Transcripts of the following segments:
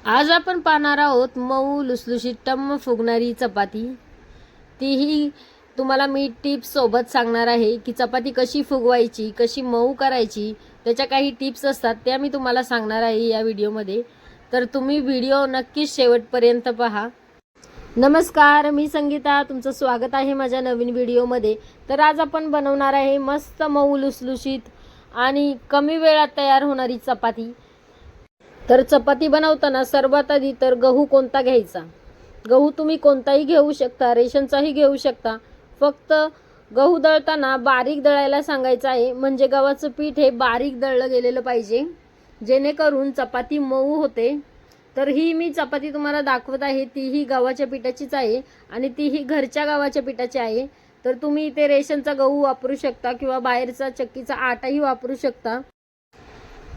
आज आपण पाहणार आहोत मऊ लुसलुशीत टम्म फुगणारी चपाती। तीही तुम्हाला मी टिप्स सोबत सांगणार आहे की चपाती कशी फुगवायची, कशी मऊ करायची। त्याच्या काही टिप्स असतात त्या मी तुम्हाला सांगणार आहे या व्हिडिओमध्ये, तर तुम्ही व्हिडिओ नक्कीच शेवटपर्यंत पहा। नमस्कार, मी संगीता, तुमचं स्वागत आहे माझ्या नवीन व्हिडिओमध्ये। तर आज आपण बनवणार आहे मस्त मऊ लुसलुशीत आणि कमी वेळात तयार होणारी चपाती। तर चपाती बनवताना सर्वात आधी तर गहू कोणता घ्यायचा। गहू तुम्ही कोणताही घेऊ शकता, रेशनचाही घेऊ शकता। फक्त गहू दळताना बारीक दळायला सांगायचं आहे, म्हणजे गव्हाचं पीठ हे बारीक दळलं गेलेलं पाहिजे, जेणेकरून चपाती मऊ होते। तर ही मी चपाती तुम्हाला दाखवत आहे तीही गव्हाच्या पिठाचीच आहे आणि तीही घरच्या गव्हाच्या पिठाची आहे। तर तुम्ही इथे रेशनचा गहू वापरू शकता किंवा बाहेरचा चक्कीचा आटाही वापरू शकता।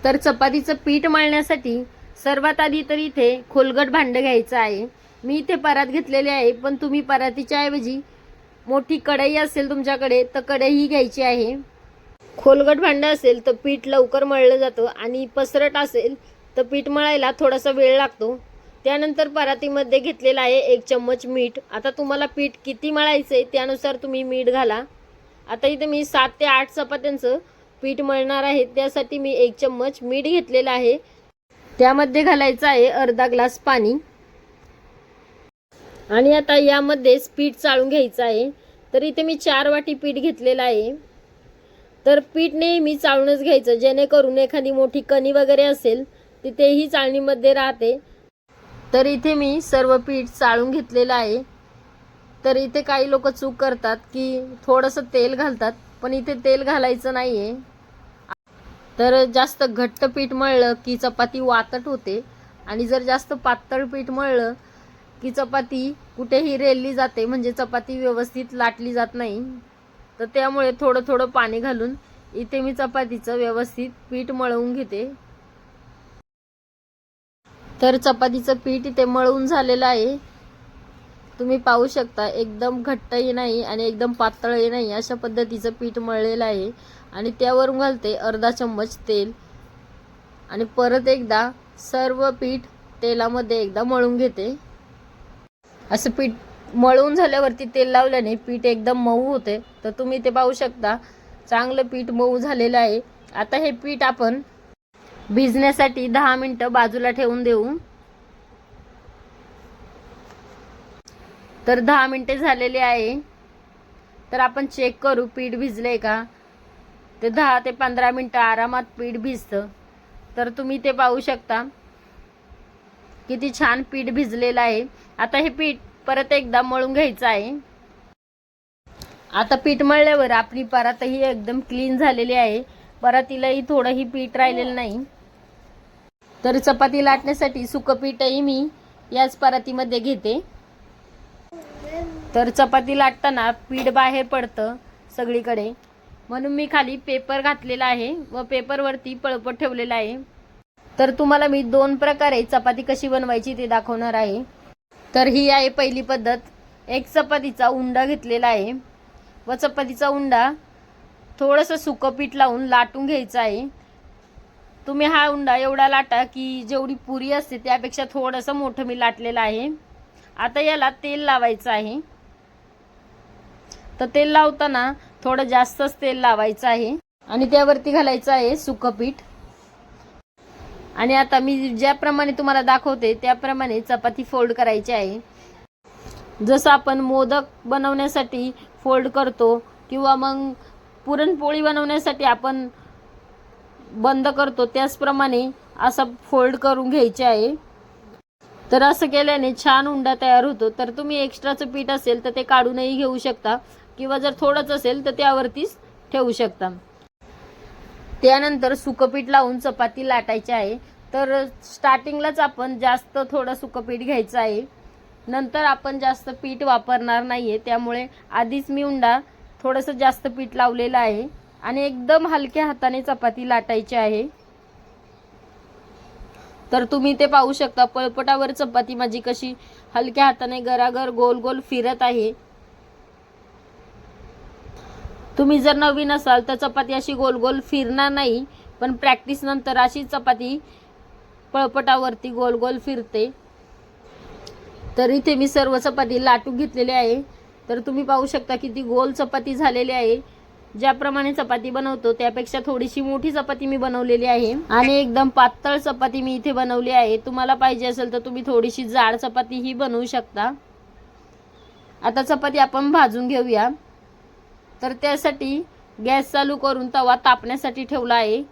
तर चपातीचं पीठ मळण्यासाठी सर्वात आधी तर इथे खोलगट भांडं घ्यायचं आहे। मी इथे परात घेतलेले आहे, पण तुम्ही परातीच्या ऐवजी मोठी कढई असेल तुमच्याकडे तर कढई घ्यायची आहे। खोलगट भांडं असेल तर पीठ लवकर मळलं जातं आणि पसरट असेल तर पीठ मळायला थोडासा वेळ लागतो। त्यानंतर परातीमध्ये घेतलेला आहे 1 चम्मच मीठ। आता तुम्हाला पीठ किती मळायचं आहे त्यानुसार तुम्ही मीठ घाला। आता इथे मी 7 ते 8 चपात्यांचं पीठ मळणार आहे, त्यासाठी मी 1 चम्मच मीठ घेतलेलं आहे। त्यामध्ये घालायचं आहे अर्धा ग्लास पाणी आणि आता यामध्ये पीठ चाळून घ्यायचं आहे। तर इथे मी 4 वाटी पीठ घेतलेलं आहे। तर पीठ नेहमी चाळूनच घ्यायचं, जेणेकरून एखादी मोठी कणी वगैरे असेल तिथेही चाळणीमध्ये राहते। तर इथे मी सर्व पीठ चाळून घेतलेलं आहे। तर इथे काही लोक चूक करतात की थोडंसं तेल घालतात, पण इथे तेल घालायचं नाहीये। तर जास्त घट्ट पीठ मळलं की चपाती वातट होते आणि जर जास्त पातळ पीठ मळलं की चपाती कुठेही रेलली जाते, म्हणजे चपाती व्यवस्थित लाटली जात नाही। तर त्यामुळे थोडं थोडं पाणी घालून इथे मी चपातीचं व्यवस्थित पीठ मळवून घेते। तर चपातीचं पीठ इथे मळवून झालेलं आहे, तुम्ही पाहू शकता। एकदम घट्टही नाही आणि एकदम पातळही नाही, अशा पद्धतीचं पीठ मळलेलं आहे। आणि त्यावरून घालते अर्धा चम्मच तेल आणि परत एकदा सर्व पीठ तेलामध्ये एकदा मळून घेते। असं पीठ मळून झाल्यावरती तेल लावल्याने पीठ एकदम मऊ होते। तर तुम्ही ते पाहू शकता, चांगलं पीठ मऊ झालेलं आहे। आता हे पीठ आपण भिजण्यासाठी 10 मिनिटं बाजूला ठेवून देऊ। तर 10 मिनिटे झालेले आहे। तर आपण चेक करू पीठ भिजले का। ते 10 ते 15 मिनिटं आरामात पीठ भिजतं। तर तुम्ही ते पाहू शकता किती छान पीठ भिजलेलं आहे। आता हे पीठ परत एकदा मळून घ्यायचं आहे। आता पीठ मळल्यावर आपली परातही एकदम क्लीन झालेली आहे, परातीलाही थोडंही पीठ राहिलेलं नाही। तर चपाती लाटण्यासाठी सुकं पीठही मी याच परातीमध्ये घेते। तर चपाती लाटताना पीठ बाहेर पडतं सगळीकडे, म्हणून मी खाली पेपर घातलेला आहे व पेपरवरती पळपट ठेवलेला आहे। तर तुम्हाला मी 2 प्रकारे चपाती कशी बनवायची ते दाखवणार आहे। तर ही आहे पहिली पद्धत। एक चपातीचा उंडा घेतलेला आहे व चपातीचा उंडा थोडंसं सुकं पीठ लावून लाटून घ्यायचा आहे। तुम्ही हा उंडा एवढा लाटा की जेवढी पुरी असते त्यापेक्षा थोडंसं मोठं मी लाटलेलं आहे। आता याला तेल लावायचं आहे। तर तेल लावताना थोडं जास्तच तेल लावायचं आहे आणि त्यावरती घालायचं आहे सुकं पीठ। आणि आता मी ज्याप्रमाणे तुम्हाला दाखवते त्याप्रमाणे चपाती फोल्ड करायची आहे। जसं आपण मोदक बनवण्यासाठी फोल्ड करतो किंवा मग पुरणपोळी बनवण्यासाठी आपण बंद करतो, त्याचप्रमाणे असं फोल्ड करून घ्यायचे आहे। तर असं केल्याने छान उंडा तयार होतो। तर तुम्ही एक्स्ट्राचं पीठ असेल तर ते काढूनही घेऊ शकता किंवा जर थोडंच असेल तर त्यावरतीच ठेवू शकता। त्यानंतर सुकं पीठ लावून चपाती लाटायची आहे। तर स्टार्टिंगलाच आपण जास्त थोडं सुकं पीठ घ्यायचं आहे, नंतर आपण जास्त पीठ वापरणार नाहीये, त्यामुळे आधीच मी उंडा थोडंसं जास्त पीठ लावलेलं आहे आणि एकदम हलक्या हाताने चपाती लाटायची आहे। तर तुम्ही ते पाहू शकता, पळपटावर चपाती माझी कशी हलक्या हाताने गरागर गोल गोल फिरत आहे। तुम्ही जर नवीन असाल तर चपाती अशी गोल गोल फिरणार नाही, पण प्रॅक्टिस नंतर अशी चपाती पळपटावरती गोल गोल फिरते. तर इथे मी सर्व चपाती लाटून घेतलेली आहे. तर तुम्ही पाहू शकता किती गोल चपाती झालेली आहे. ज्याप्रमाणे चपाती बनवतो त्यापेक्षा थोडीशी मोठी चपाती मी बनवलेली आहे आणि एकदम पातळ चपाती मी इथे बनवली आहे. तुम्हाला पाहिजे असेल तर तुम्ही थोडीशी जाड चपाती ही बनवू शकता. आता चपाती आपण भाजून घेऊया. तर त्यासाठी गॅस चालू करून तवा तापण्यासाठी ठेवला आहे.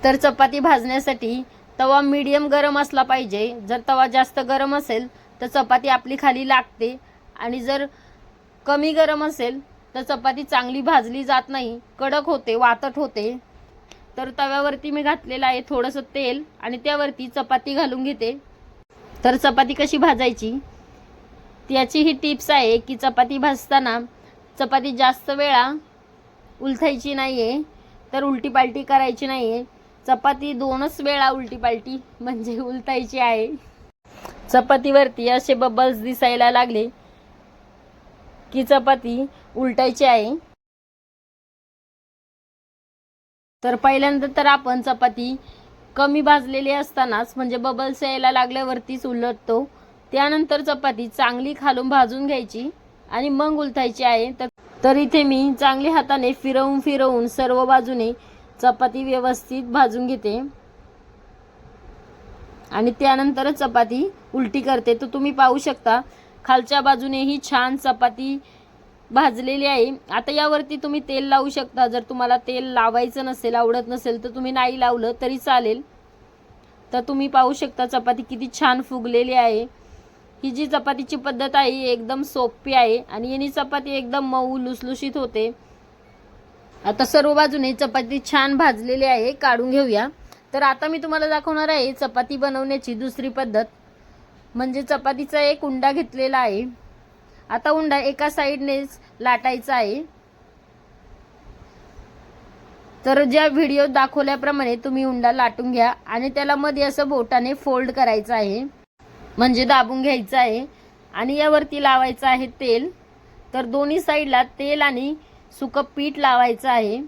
तर चपाती भाजण्यासाठी तवा मीडियम गरम असला पाहिजे. जर तवा जास्त गरम असेल तर चपाती आपली खाली लागते आणि जर कमी गरम असेल तर चपाती चांगली भाजली जात नाही, कडक होते, वातट होते. तर तव्यावरती मी घातलेलं आहे थोडंसं तेल आणि त्यावरती चपाती घालून घेते. तर चपाती कशी भाजायची त्याची ही टिप्स आहे की चपाती भाजताना चपाती जास्त वेळा उलथायची नाही आहे, तर उलटीपालटी करायची नाही आहे. चपाती 2च वेळा उलटीपालटी म्हणजे उलटायची आहे. चपातीवरती असे बबल्स दिसायला लागले की चपाती उलटायची आहे. तर पहिल्यांदा तर आपण चपाती कमी भाजलेली असतानाच म्हणजे बबल्स यायला लागल्यावरतीच उलटतो. त्यानंतर चपाती चांगली खालून भाजून घ्यायची आणि मग उलटायची आहे. तर इथे मी चांगली हाताने फिरवून फिरवून सर्व बाजूने चपाती व्यवस्थित भाजून घेते आणि त्यानंतरच चपाती उलटी करते. तर तुम्ही पाहू शकता खालच्या बाजूनेही छान चपाती भाजलेली आहे. आता यावरती तुम्ही तेल लावू शकता. जर तुम्हाला तेल लावायचं नसेल, आवडत नसेल, तर तुम्ही नाही लावलं तरी चालेल. तर तुम्ही पाहू शकता चपाती किती छान फुगलेली आहे. ही जी चपातीची पद्धत आहे एकदम सोपी आहे आणि यानी चपाती एकदम मऊ लुसलुशीत होते. आता सर्व बाजूने चपाती छान भाजलेली आहे, काढून घेऊया. तर आता मी तुम्हाला दाखवणार आहे चपाती बनवण्याची दुसरी पद्धत. म्हणजे चपातीचा एक उंडा घेतलेला आहे. आता उंडा एका साईडनेच लाटायचा आहे. तर ज्या व्हिडिओ दाखवल्याप्रमाणे तुम्ही उंडा लाटून घ्या आणि त्याला मध्ये असं बोटाने फोल्ड करायचं आहे, म्हणजे दाबून घ्यायचं आहे आणि यावरती लावायचं आहे तेल. तर दोन्ही साईडला तेल आणि सुकं पीठ लावायचं आहे.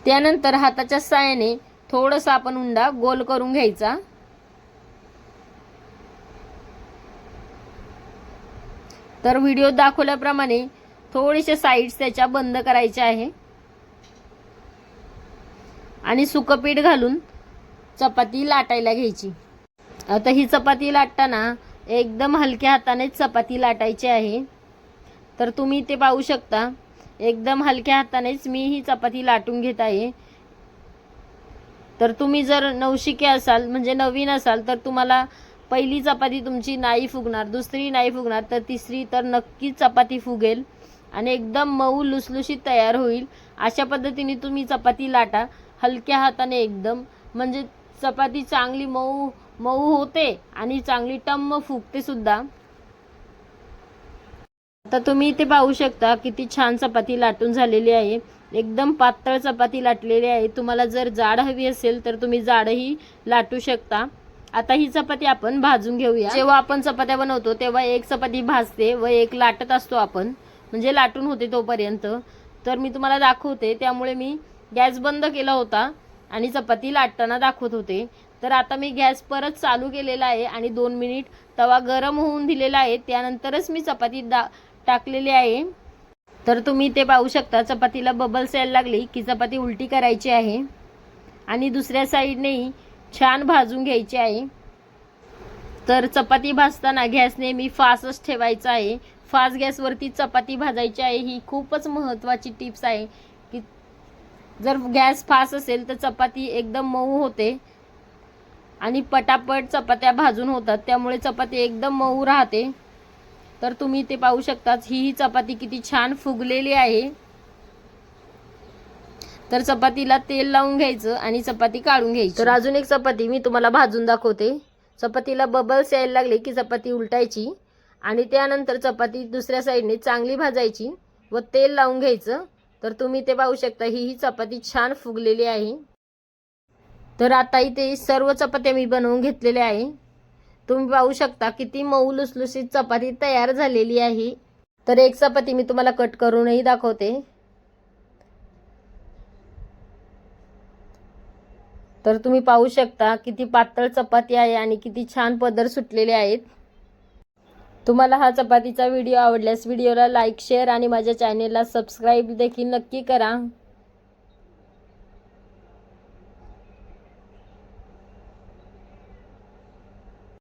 त्यानंतर हाताच्या साहाय्याने थोडंसं आपण उंडा गोल करून घ्यायचा. तर व्हिडिओ दाखवल्याप्रमाणे थोडेसे साईड्स त्याच्या बंद करायच्या आहे आणि सुकं पीठ घालून चपाती लाटायला घ्यायची. आता ही चपाती लाटताना एकदम हलक्या हाताने चपाती लाटायची आहे. तर तुम्ही ते पाहू शकता एकदम हलक्या हातानेच मी ही चपाती लाटून घेत आहे. तर तुम्ही जर नवशिके असाल म्हणजे नवीन असाल तर तुम्हाला पहिली चपाती तुमची नाही फुगणार, दुसरी नाही फुगणार, तर तिसरी तर नक्कीच चपाती फुगेल आणि एकदम मऊ लुसलुशीत तयार होईल. अशा पद्धतीने तुम्ही चपाती लाटा हलक्या हाताने एकदम, म्हणजे चपाती चांगली मऊ मऊ होते आणि चांगली टम्म फुगते सुद्धा. आता तुम्ही इथे पाहू शकता किती छान चपाती लाटून झालेली आहे. एकदम पातळ चपाती लाटलेली आहे. तुम्हाला जर जाड हवी असेल तर तुम्ही जाडही लाटू शकता. आता ही चपाती आपण भाजून घेऊया. जेव्हा आपण चपात्या बनवतो तेव्हा एक चपाती भाजते व एक लाटत असतो आपण, म्हणजे लाटून होते तोपर्यंत. तर मी तुम्हाला दाखवते, त्यामुळे मी गॅस बंद केला होता आणि चपाती लाटताना दाखवत होते. तर आता मी गॅस परत चालू केलेला आहे आणि 2 मिनिट तवा गरम होऊन दिलेला आहे. त्यानंतरच मी चपाती टाकलेली आहे. तर तुम्ही ते पाहू शकता चपातीला बबल्स यायला लागली की चपाती उलटी करायची आहे आणि दुसऱ्या साईडनेही छान भाजून घ्यायची आहे. तर चपाती भाजताना गॅस नेहमी फास्टच ठेवायचा आहे. फास्ट गॅसवरती चपाती भाजायची आहे. ही खूपच महत्त्वाची टिप्स आहे की जर गॅस फास्ट असेल तर चपाती एकदम मऊ होते आणि पटापट चपात्या भाजून होतात, त्यामुळे चपाती एकदम मऊ राहते. तर तुम्ही ते पाहू शकता ही चपाती किती छान फुगलेली आहे. तर चपातीला तेल लावून घ्यायचं आणि चपाती काढून घ्यायची. तर अजून एक चपाती मी तुम्हाला भाजून दाखवते. चपातीला बबल्स यायला लागले की चपाती उलटायची आणि त्यानंतर चपाती दुसऱ्या साईडने चांगली भाजायची व तेल लावून घ्यायचं. तर तुम्ही ते पाहू शकता ही चपाती छान फुगलेली आहे. तर आता इथे सर्व चपात्या मी बनवून घेतलेल्या आहे. तुम्ही पाहू शकता किती मऊ लुसलुशीत चपाती तयार झालेली आहे. तर एक चपाती मी तुम्हाला कट करूनही दाखवते. तर तुम्ही पाहू शकता किती पातळ चपाती आहे आणि किती छान पदर सुटलेले आहेत. तुम्हाला हा चपातीचा व्हिडिओ आवडल्यास व्हिडिओला लाईक, शेअर आणि माझ्या चॅनेलला सबस्क्राईब देखील नक्की करा.